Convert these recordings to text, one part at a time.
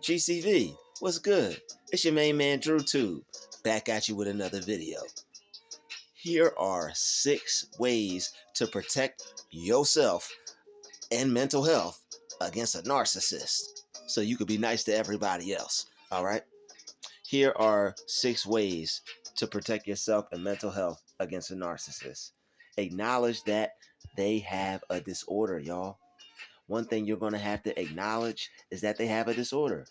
GCV, what's good? It's your main man Druuill, back at you with another video. Here are 6 ways to protect yourself and mental health against a narcissist, so you could be nice to everybody else. All right. Here are 6 ways to protect yourself and mental health against a narcissist. Acknowledge that they have a disorder, y'all. One thing you're going to have to acknowledge is that they have a disorder.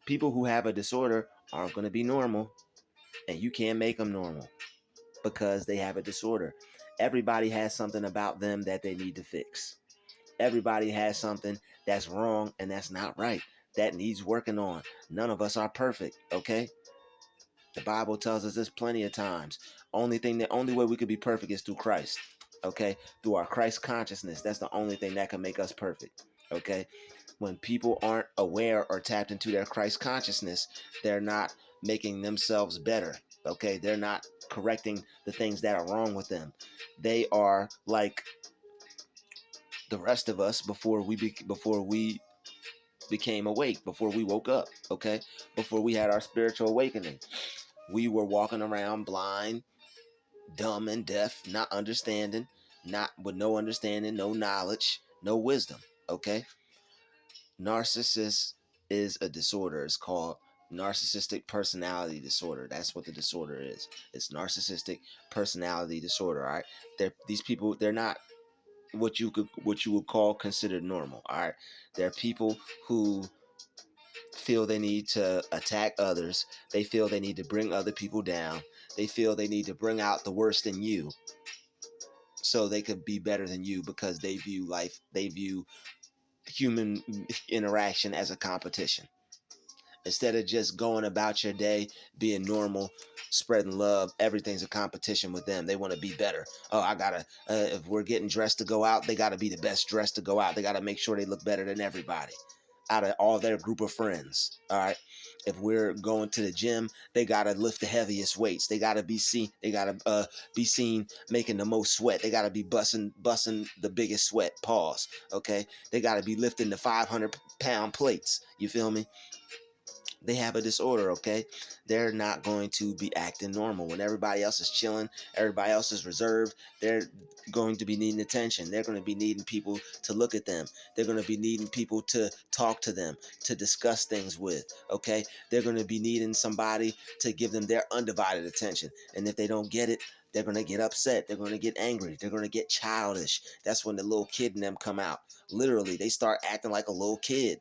People who have a disorder aren't going to be normal, and you can't make them normal because they have a disorder. Everybody has something about them that they need to fix. Everybody has something that's wrong and that's not right, that needs working on. None of us are perfect, okay? The Bible tells us this plenty of times. The only way we could be perfect is through Christ, okay? Through our Christ consciousness. That's the only thing that can make us perfect, okay? When people aren't aware or tapped into their Christ consciousness, they're not making themselves better, okay? They're not correcting the things that are wrong with them. They are like the rest of us before we became awake, before we woke up, okay? Before we had our spiritual awakening. We were walking around blind, dumb, and deaf, not understanding, not with no understanding, no knowledge, no wisdom, okay? Narcissist is a disorder. It's called narcissistic personality disorder. That's what the disorder is. It's narcissistic personality disorder, all right? These people, they're not what you would call considered normal, all right? They're people who feel they need to attack others. They feel they need to bring other people down. They feel they need to bring out the worst in you so they could be better than you, because they view human interaction as a competition. Instead of just going about your day being normal, spreading love, everything's a competition with them. They want to be better. Oh, I gotta, if we're getting dressed to go out, they gotta be the best dressed to go out. They gotta make sure they look better than everybody out of all their group of friends. All right. If we're going to the gym, they gotta lift the heaviest weights. They gotta be seen. They gotta be seen making the most sweat. They gotta be busting the biggest sweat. Pause. Okay. They gotta be lifting the 500-pound plates. You feel me? They have a disorder, okay? They're not going to be acting normal. When everybody else is chilling, everybody else is reserved, they're going to be needing attention. They're going to be needing people to look at them. They're going to be needing people to talk to them, to discuss things with, okay? They're going to be needing somebody to give them their undivided attention. And if they don't get it, they're going to get upset. They're going to get angry. They're going to get childish. That's when the little kid in them come out. Literally, they start acting like a little kid,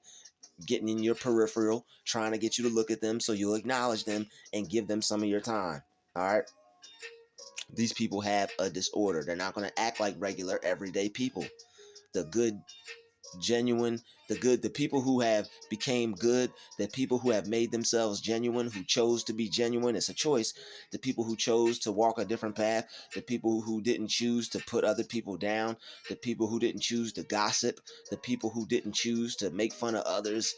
getting in your peripheral, trying to get you to look at them so you'll acknowledge them and give them some of your time. All right? These people have a disorder. They're not going to act like regular, everyday people. The good, genuine, the people who have became good, the people who have made themselves genuine, who chose to be genuine, it's a choice. The people who chose to walk a different path, the people who didn't choose to put other people down, the people who didn't choose to gossip, the people who didn't choose to make fun of others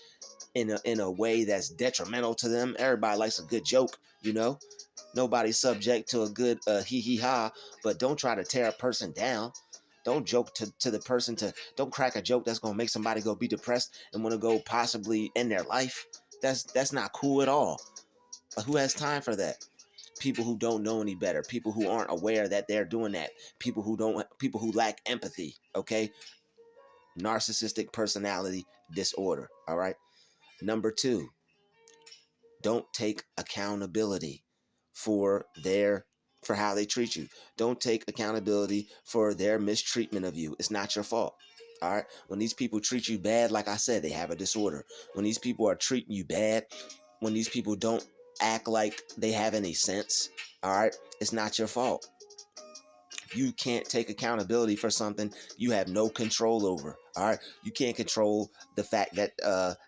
in a way that's detrimental to them. Everybody likes a good joke, you know. Nobody's subject to a good hee hee ha, but don't try to tear a person down. Don't joke to the person, don't crack a joke that's gonna make somebody go be depressed and want to go possibly end their life. That's not cool at all. But who has time for that? People who don't know any better, people who aren't aware that they're doing that, people who lack empathy, okay? Narcissistic personality disorder, all right? Number 2, don't take accountability for how they treat you. Don't take accountability for their mistreatment of you. It's not your fault. All right. When these people treat you bad, like I said, they have a disorder. When these people are treating you bad, when these people don't act like they have any sense, all right, it's not your fault. You can't take accountability for something you have no control over. All right, you can't control the fact that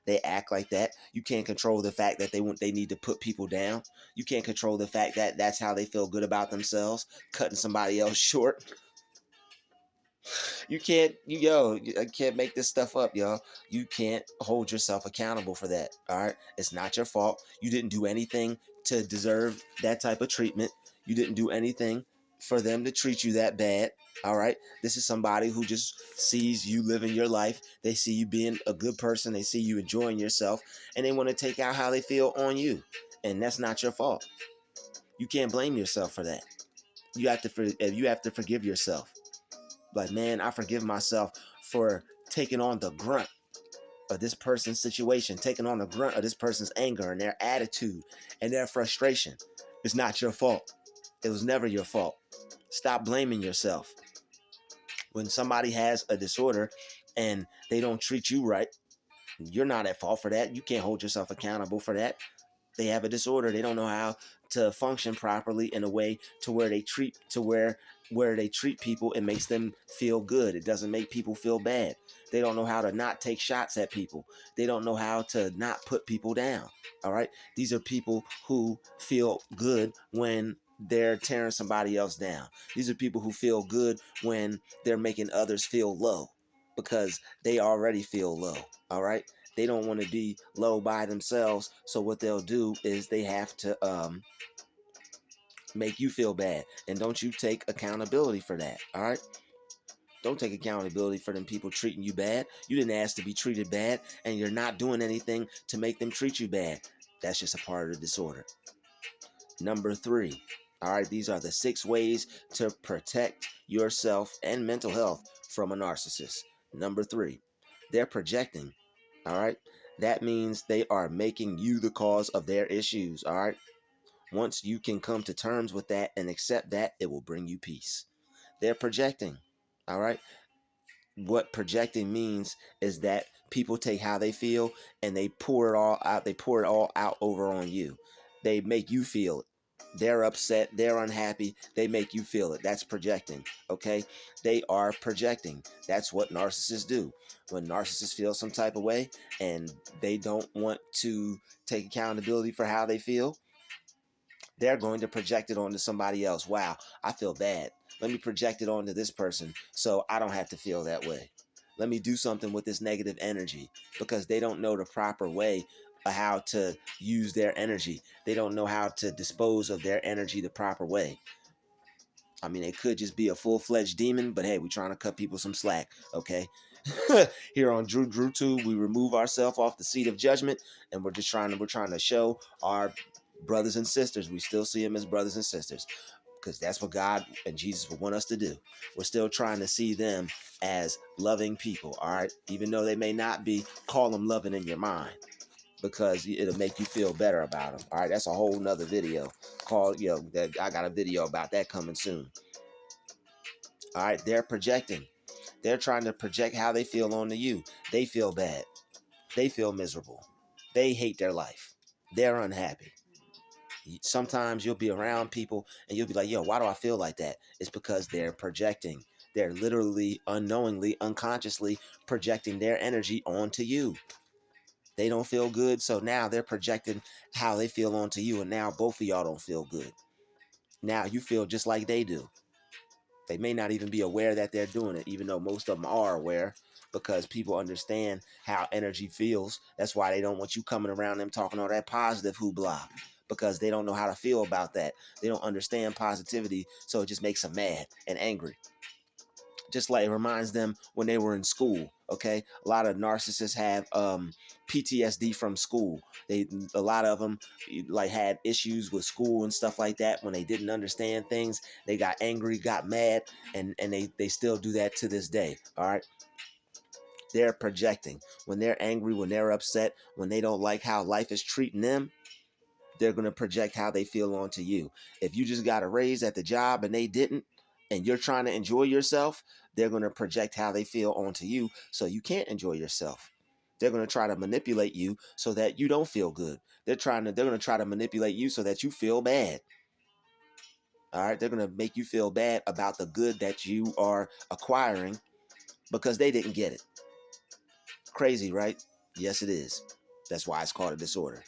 they act like that. You can't control the fact that they need to put people down. You can't control the fact that that's how they feel good about themselves, cutting somebody else short. I can't make this stuff up, y'all. You can't hold yourself accountable for that. All right, it's not your fault. You didn't do anything to deserve that type of treatment. You didn't do anything for them to treat you that bad. All right. This is somebody who just sees you living your life. They see you being a good person. They see you enjoying yourself, and they want to take out how they feel on you. And that's not your fault. You can't blame yourself for that. You have to forgive yourself. Like, man, I forgive myself for taking on the grunt of this person's situation, taking on the grunt of this person's anger and their attitude and their frustration. It's not your fault. It was never your fault. Stop blaming yourself. When somebody has a disorder and they don't treat you right, you're not at fault for that. You can't hold yourself accountable for that. They have a disorder. They don't know how to function properly in a way to where they treat where they treat people. It makes them feel good. It doesn't make people feel bad. They don't know how to not take shots at people. They don't know how to not put people down. All right. These are people who feel good when they're tearing somebody else down. These are people who feel good when they're making others feel low because they already feel low. All right. They don't want to be low by themselves. So what they'll do is they have to make you feel bad. And don't you take accountability for that. All right. Don't take accountability for them people treating you bad. You didn't ask to be treated bad, and you're not doing anything to make them treat you bad. That's just a part of the disorder. Number 3. All right. These are the 6 ways to protect yourself and mental health from a narcissist. Number 3, they're projecting. All right. That means they are making you the cause of their issues. All right. Once you can come to terms with that and accept that, it will bring you peace. They're projecting. All right. What projecting means is that people take how they feel and they pour it all out. They pour it all out over on you. They make you feel it. They're upset. They're unhappy. They make you feel it. That's projecting. Okay. They are projecting. That's what narcissists do. When narcissists feel some type of way and they don't want to take accountability for how they feel, they're going to project it onto somebody else. Wow, I feel bad. Let me project it onto this person so I don't have to feel that way. Let me do something with this negative energy, because they don't know the proper way of how to use their energy. They don't know how to dispose of their energy the proper way. I mean, it could just be a full-fledged demon, but hey, we're trying to cut people some slack, okay? Here on Druuill, we remove ourselves off the seat of judgment, and we're trying to show our brothers and sisters. We still see them as brothers and sisters, because that's what God and Jesus would want us to do. We're still trying to see them as loving people, all right? Even though they may not be, call them loving in your mind, because it'll make you feel better about them. All right, that's a whole nother video called, that I got a video about that coming soon. All right, they're projecting. They're trying to project how they feel onto you. They feel bad. They feel miserable. They hate their life. They're unhappy. Sometimes you'll be around people and you'll be like, yo, why do I feel like that? It's because they're projecting. They're literally, unknowingly, unconsciously projecting their energy onto you. They don't feel good, so now they're projecting how they feel onto you, and now both of y'all don't feel good. Now you feel just like they do. They may not even be aware that they're doing it, even though most of them are aware, because people understand how energy feels. That's why they don't want you coming around them talking all that positive hoopla, because they don't know how to feel about that. They don't understand positivity, so it just makes them mad and angry. Just like it reminds them when they were in school. Okay, a lot of narcissists have PTSD from school. A lot of them like had issues with school and stuff like that. When they didn't understand things, they got angry, got mad, and they still do that to this day. All right, they're projecting. When they're angry, when they're upset, when they don't like how life is treating them, they're going to project how they feel onto you. If you just got a raise at the job and they didn't, and you're trying to enjoy yourself, they're going to project how they feel onto you, so you can't enjoy yourself. They're going to try to manipulate you so that you don't feel good. They're going to try to manipulate you so that you feel bad. All right, they're going to make you feel bad about the good that you are acquiring because they didn't get it. Crazy, right? Yes, it is. That's why it's called a disorder.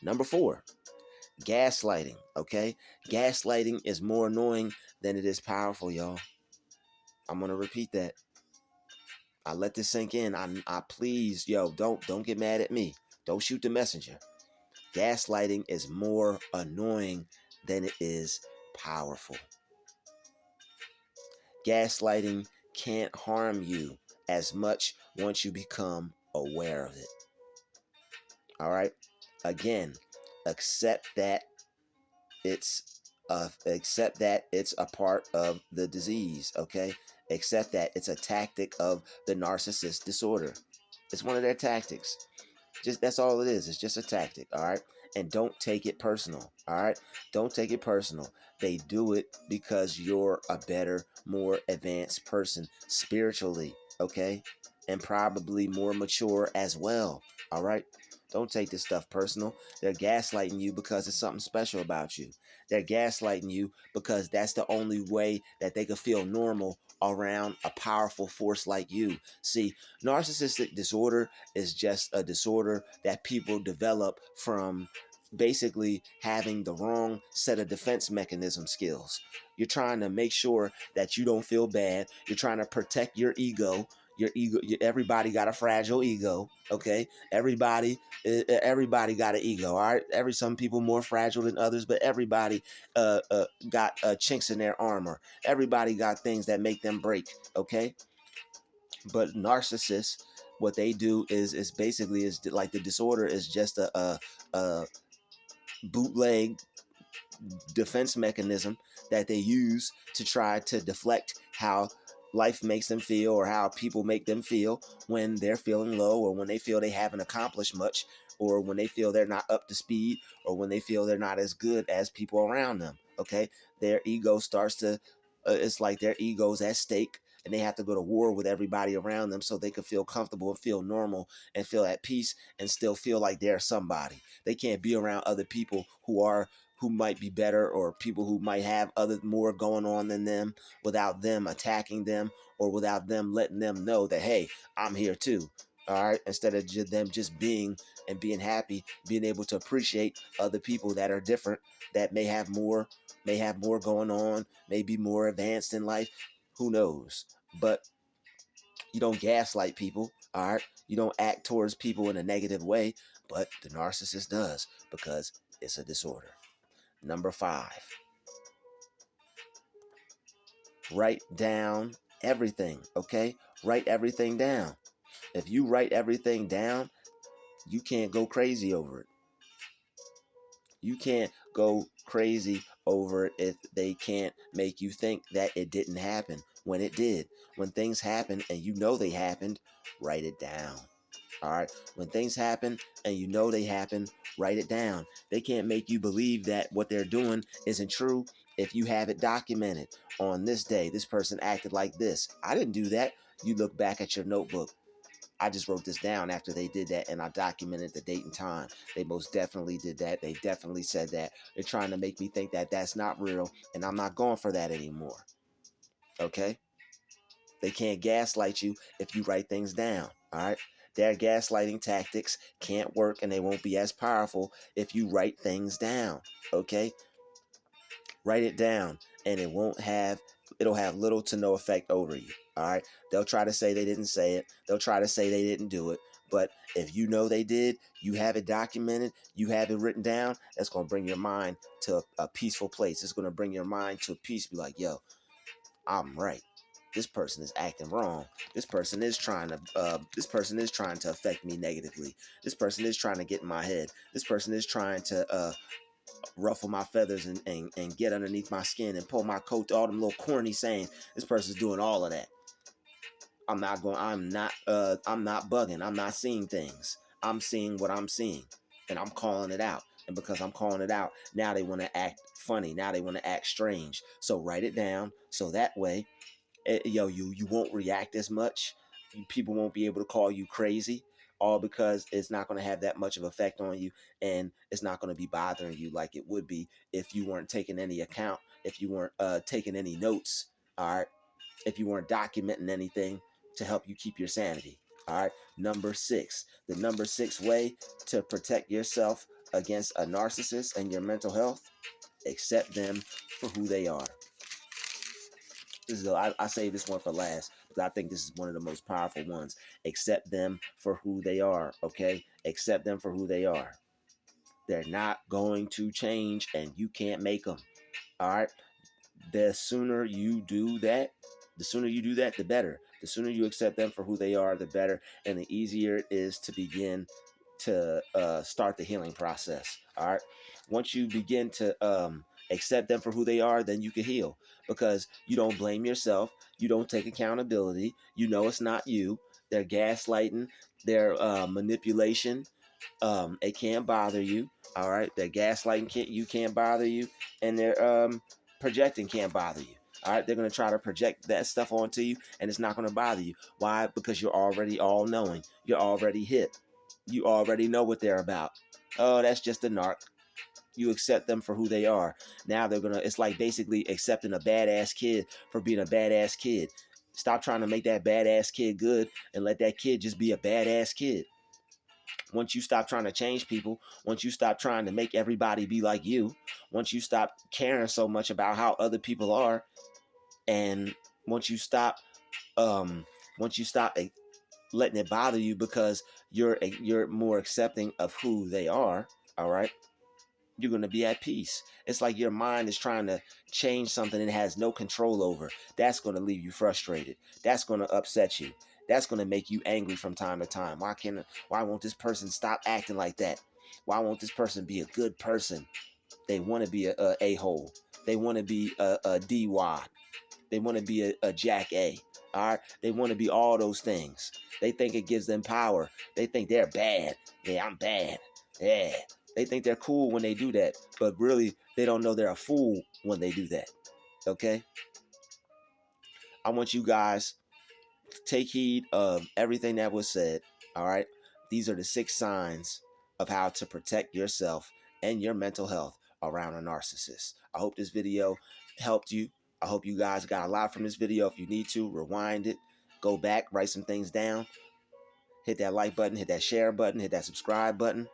Number 4, gaslighting. Okay, gaslighting is more annoying than it is powerful, y'all. I'm gonna repeat that. I let this sink in. I please, don't get mad at me. Don't shoot the messenger. Gaslighting is more annoying than it is powerful. Gaslighting can't harm you as much once you become aware of it. All right. Again, accept that it's accept that it's a part of the disease. Okay. Accept that it's a tactic of the narcissist disorder. It's one of their tactics. Just that's all it is. It's just a tactic, all right? And don't take it personal, all right? Don't take it personal. They do it because you're a better, more advanced person spiritually, okay? And probably more mature as well, all right? Don't take this stuff personal. They're gaslighting you because it's something special about you. They're gaslighting you because that's the only way that they could feel normal around a powerful force like you. See, narcissistic disorder is just a disorder that people develop from basically having the wrong set of defense mechanism skills. You're trying to make sure that you don't feel bad. You're trying to protect your ego. Your ego. Everybody got a fragile ego. Okay, everybody got an ego. All right, some people more fragile than others, but everybody got chinks in their armor. Everybody got things that make them break. Okay, but narcissists, what they do is basically is like the disorder is just a bootleg defense mechanism that they use to try to deflect how life makes them feel or how people make them feel when they're feeling low, or when they feel they haven't accomplished much, or when they feel they're not up to speed, or when they feel they're not as good as people around them. Okay, their ego starts to it's like their ego's at stake, and they have to go to war with everybody around them so they can feel comfortable and feel normal and feel at peace and still feel like they're somebody. They can't be around other people who might be better, or people who might have other more going on than them, without them attacking them, or without them letting them know that, hey, I'm here too. All right, instead of them just being and being happy, being able to appreciate other people that are different, that may have more going on, may be more advanced in life. Who knows? But you don't gaslight people. All right, you don't act towards people in a negative way, but the narcissist does, because it's a disorder. Number 5, write down everything, okay? Write everything down. If you write everything down, you can't go crazy over it. You can't go crazy over it if they can't make you think that it didn't happen when it did. When things happen and you know they happened, write it down. All right. When things happen and you know they happen, write it down. They can't make you believe that what they're doing isn't true if you have it documented. On this day, this person acted like this. I didn't do that. You look back at your notebook. I just wrote this down after they did that, and I documented the date and time. They most definitely did that. They definitely said that. They're trying to make me think that that's not real, and I'm not going for that anymore. Okay? They can't gaslight you if you write things down. All right? Their gaslighting tactics can't work, and they won't be as powerful if you write things down. Okay? Write it down, and it'll have little to no effect over you. All right? They'll try to say they didn't say it. They'll try to say they didn't do it. But if you know they did, you have it documented, you have it written down, that's going to bring your mind to a peaceful place. It's going to bring your mind to a peace. Be like, yo, I'm right. This person is acting wrong. This person is trying to affect me negatively. This person is trying to get in my head. This person is trying to ruffle my feathers and get underneath my skin and pull my coat, all them little corny saying. This person's doing all of that. I'm not bugging. I'm not seeing things. I'm seeing what I'm seeing, and I'm calling it out. And because I'm calling it out, now they want to act funny. Now they want to act strange. So write it down, so that way you won't react as much. People won't be able to call you crazy, all because it's not going to have that much of effect on you, and it's not going to be bothering you like it would be if you weren't taking any account, if you weren't taking any notes. All right, if you weren't documenting anything to help you keep your sanity. All right, number 6, the number 6 way to protect yourself against a narcissist and your mental health: accept them for who they are. I save this one for last because I think this is one of the most powerful ones. Accept them for who they are, okay? Accept them for who they are. They're not going to change, and you can't make them, all right? The sooner you do that, The sooner you do that, the better. The sooner you accept them for who they are, the better, and the easier it is to begin to start the healing process. All right. Once you begin to accept them for who they are, then you can heal, because you don't blame yourself. You don't take accountability. You know it's not you. They're gaslighting. They're manipulation. It can't bother you. All right. They're gaslighting. Can't bother you, and they're projecting can't bother you. All right, they're going to try to project that stuff onto you, and it's not going to bother you. Why? Because you're already all knowing. You're already hip. You already know what they're about. Oh, that's just a narc. You accept them for who they are. Now they're going to, it's like basically accepting a badass kid for being a badass kid. Stop trying to make that badass kid good and let that kid just be a badass kid. Once you stop trying to change people, once you stop trying to make everybody be like you, once you stop caring so much about how other people are, and once you stop um letting it bother you because you're more accepting of who they are, all right, you're going to be at peace. It's like your mind is trying to change something it has no control over. That's going to leave you frustrated. That's going to upset you. That's going to make you angry from time to time. Why won't this person stop acting like that? Why won't this person be a good person? They want to be a a-hole. They want to be a d-wad. They want to be a Jack A. All right. They want to be all those things. They think it gives them power. They think they're bad. Yeah, I'm bad. Yeah. They think they're cool when they do that. But really, they don't know they're a fool when they do that. Okay. I want you guys to take heed of everything that was said. All right. These are the 6 signs of how to protect yourself and your mental health around a narcissist. I hope this video helped you. I hope you guys got a lot from this video. If you need to, rewind it, go back, write some things down, hit that like button, hit that share button, hit that subscribe button,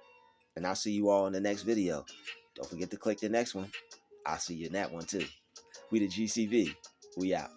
and I'll see you all in the next video. Don't forget to click the next one. I'll see you in that one too. We the GCV. We out.